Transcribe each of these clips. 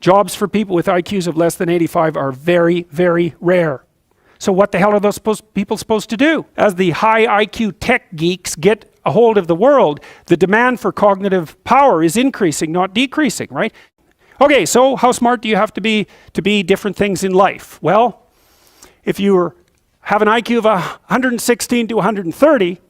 Jobs for people with IQs of less than 85 are very, very rare. So what the hell are those people supposed to do? As the high IQ tech geeks get a hold of the world, the demand for cognitive power is increasing, not decreasing, right? Okay, so how smart do you have to be different things in life? Well, if you have an IQ of 116 to 130,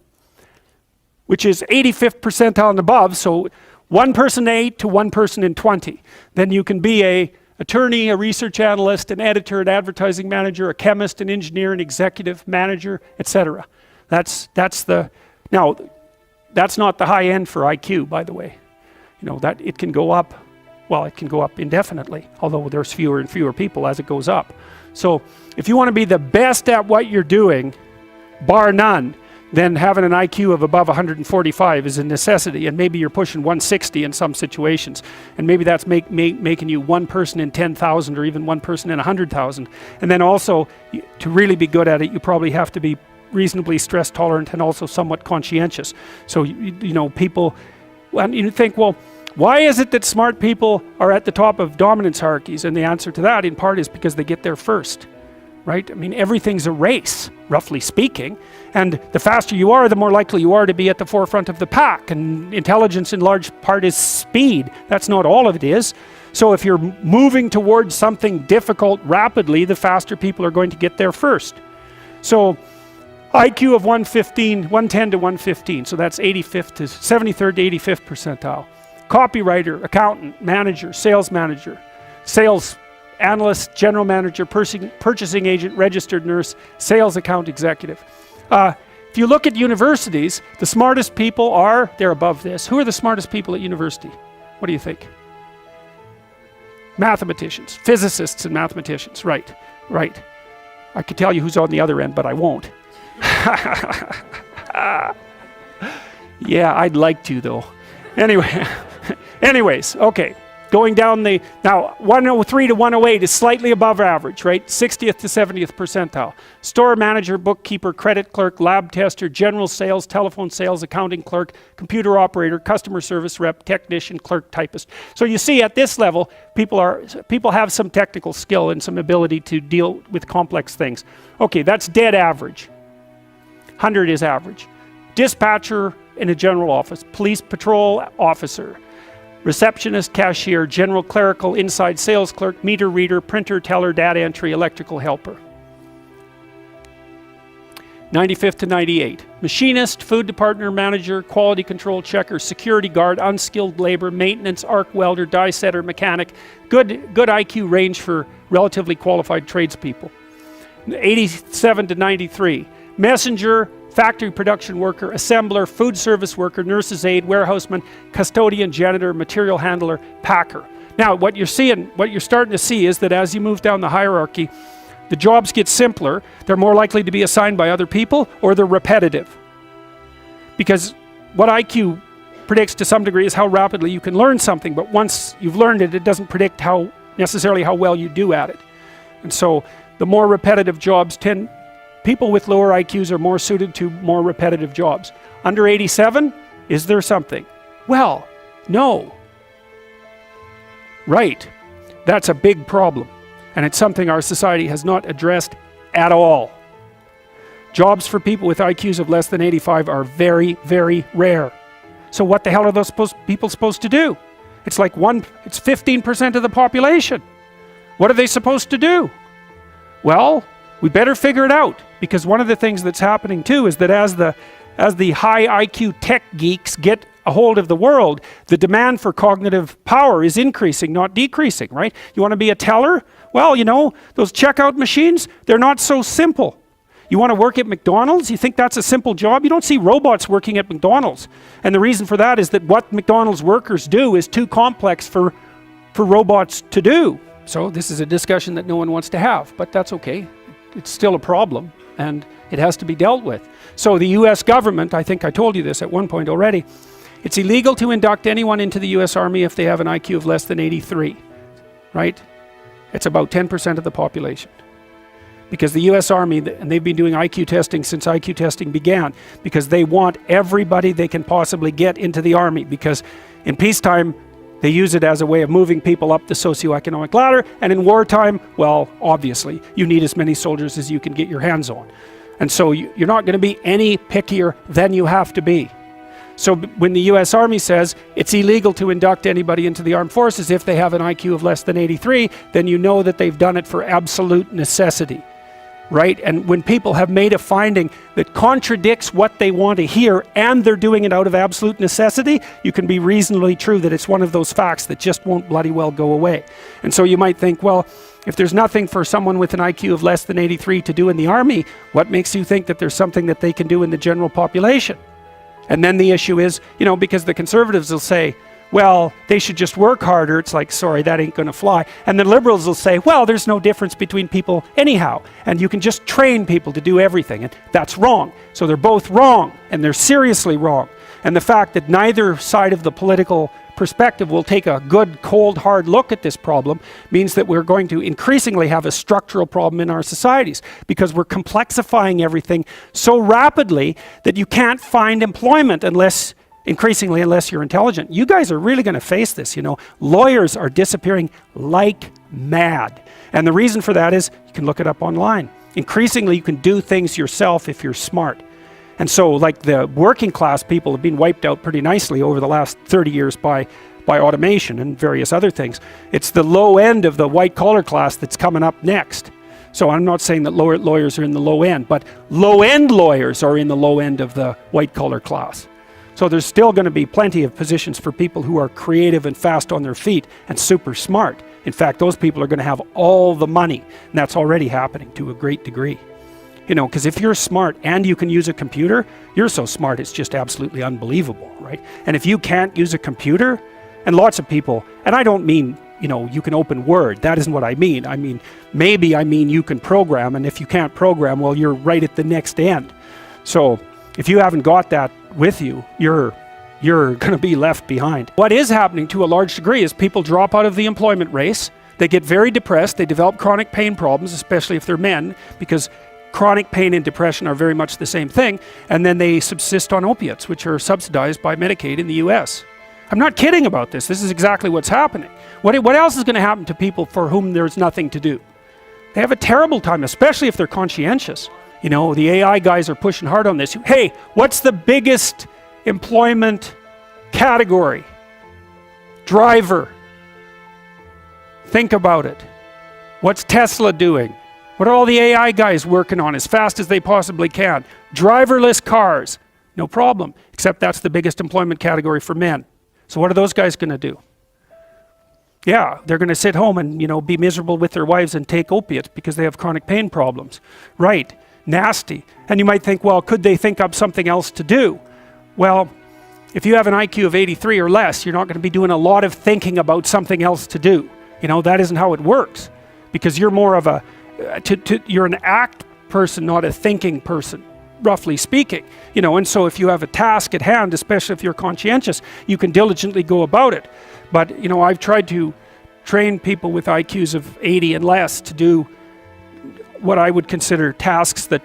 which is 85th percentile and above, so 1 person in 8 to 1 person in 20, then you can be an attorney, a research analyst, an editor, an advertising manager, a chemist, an engineer, an executive manager, etc. That's not the high end for IQ, by the way. You know, that it can go up, well, it can go up indefinitely, although there's fewer and fewer people as it goes up. So if you want to be the best at what you're doing, bar none, then having an IQ of above 145 is a necessity, and maybe you're pushing 160 in some situations, and maybe that's making you 1 person in 10,000 or even 1 person in 100,000. And then also, to really be good at it, you probably have to be reasonably stress tolerant and also somewhat conscientious. So you know, people, and you think, well, why is it that smart people are at the top of dominance hierarchies? And the answer to that in part is because they get there first, right? I mean, everything's a race, roughly speaking, and the faster you are, the more likely you are to be at the forefront of the pack. And intelligence in large part is speed. That's not all of it is. So if you're moving towards something difficult rapidly, the faster people are going to get there first. So IQ of 110 to 115, so that's 85th to 73rd to 85th percentile. Copywriter, accountant, manager, sales analyst, general manager, purchasing agent, registered nurse, sales account executive. If you look at universities, the smartest people they're above this. Who are the smartest people at university? What do you think? Mathematicians, physicists and mathematicians, right. I could tell you who's on the other end, but I won't. Yeah, I'd like to though. Anyways, okay. Going down now 103 to 108 is slightly above average, right? 60th to 70th percentile. Store manager, bookkeeper, credit clerk, lab tester, general sales, telephone sales, accounting clerk, computer operator, customer service rep, technician, clerk, typist. So you see at this level, people have some technical skill and some ability to deal with complex things. Okay, that's dead average. 100 is average. Dispatcher in a general office, police patrol officer, receptionist, cashier, general clerical, inside sales clerk, meter reader, printer, teller, data entry, electrical helper. 95th to 98. Machinist, food department manager, quality control checker, security guard, unskilled labor, maintenance, arc welder, die setter, mechanic. Good IQ range for relatively qualified tradespeople. 87 to 93. Messenger, factory production worker, assembler, food service worker, nurse's aide, warehouseman, custodian, janitor, material handler, packer. Now, what you're starting to see is that as you move down the hierarchy, the jobs get simpler, they're more likely to be assigned by other people, or they're repetitive. Because what IQ predicts to some degree is how rapidly you can learn something, but once you've learned it, it doesn't predict necessarily how well you do at it. And so the more repetitive jobs people with lower IQs are more suited to more repetitive jobs. Under 87, is there something? Well, no. Right. That's a big problem. And it's something our society has not addressed at all. Jobs for people with IQs of less than 85 are very, very rare. So what the hell are those people supposed to do? It's 15% of the population. What are they supposed to do? Well, we better figure it out, because one of the things that's happening too is that as the high IQ tech geeks get a hold of the world, the demand for cognitive power is increasing, not decreasing, right? You want to be a teller? Well, you know, those checkout machines, they're not so simple. You want to work at McDonald's? You think that's a simple job? You don't see robots working at McDonald's. And the reason for that is that what McDonald's workers do is too complex for robots to do. So this is a discussion that no one wants to have, but that's okay. It's still a problem, and it has to be dealt with. So the US government, I think I told you this at one point already, it's illegal to induct anyone into the US Army if they have an IQ of less than 83, right? It's about 10% of the population. Because the US Army, and they've been doing IQ testing since IQ testing began, because they want everybody they can possibly get into the Army, because in peacetime, They use it as a way of moving people up the socioeconomic ladder, and in wartime, well, obviously, you need as many soldiers as you can get your hands on. And so you're not going to be any pickier than you have to be. So when the US Army says it's illegal to induct anybody into the armed forces if they have an IQ of less than 83, then you know that they've done it for absolute necessity. Right? And when people have made a finding that contradicts what they want to hear and they're doing it out of absolute necessity, you can be reasonably true that it's one of those facts that just won't bloody well go away. And so you might think, well, if there's nothing for someone with an IQ of less than 83 to do in the army, what makes you think that there's something that they can do in the general population? And then the issue is, because the conservatives will say, well, they should just work harder. It's like, sorry, that ain't going to fly. And the liberals will say, well, there's no difference between people anyhow, and you can just train people to do everything, and that's wrong. So they're both wrong, and they're seriously wrong. And the fact that neither side of the political perspective will take a good, cold, hard look at this problem means that we're going to increasingly have a structural problem in our societies, because we're complexifying everything so rapidly that you can't find employment unless you're intelligent. You guys are really going to face this, Lawyers are disappearing like mad. And the reason for that is, you can look it up online. Increasingly, you can do things yourself if you're smart. And so, like, the working class people have been wiped out pretty nicely over the last 30 years by automation and various other things. It's the low end of the white collar class that's coming up next. So I'm not saying that lawyers are in the low end, but low end lawyers are in the low end of the white collar class. So there's still going to be plenty of positions for people who are creative and fast on their feet and super smart. In fact, those people are going to have all the money, and that's already happening to a great degree. Because if you're smart and you can use a computer, you're so smart it's just absolutely unbelievable, right? And if you can't use a computer, and lots of people, and I don't mean, you can open Word. That isn't what I mean. I mean you can program, and if you can't program, well, you're right at the next end. So if you haven't got that with you, you're going to be left behind. What is happening to a large degree is people drop out of the employment race. They get very depressed. They develop chronic pain problems, especially if they're men, because chronic pain and depression are very much the same thing. And then they subsist on opiates, which are subsidized by Medicaid in the US. I'm not kidding about this. This is exactly what's happening. What else is going to happen to people for whom there's nothing to do? They have a terrible time, especially if they're conscientious. The AI guys are pushing hard on this. Hey, what's the biggest employment category? Driver. Think about it. What's Tesla doing? What are all the AI guys working on as fast as they possibly can? Driverless cars. No problem, except that's the biggest employment category for men. So what are those guys going to do? Yeah, they're going to sit home and, be miserable with their wives and take opiates because they have chronic pain problems. Right. Nasty. And you might think, well, could they think up something else to do? Well, if you have an IQ of 83 or less, you're not going to be doing a lot of thinking about something else to do. That isn't how it works, because you're more of you're an act person, not a thinking person, roughly speaking. And so if you have a task at hand, especially if you're conscientious, you can diligently go about it. But, I've tried to train people with IQs of 80 and less to do what I would consider tasks that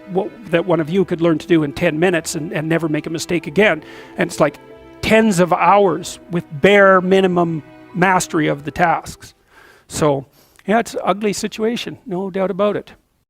one of you could learn to do in 10 minutes and never make a mistake again. And it's like tens of hours with bare minimum mastery of the tasks. So, yeah, it's an ugly situation, no doubt about it.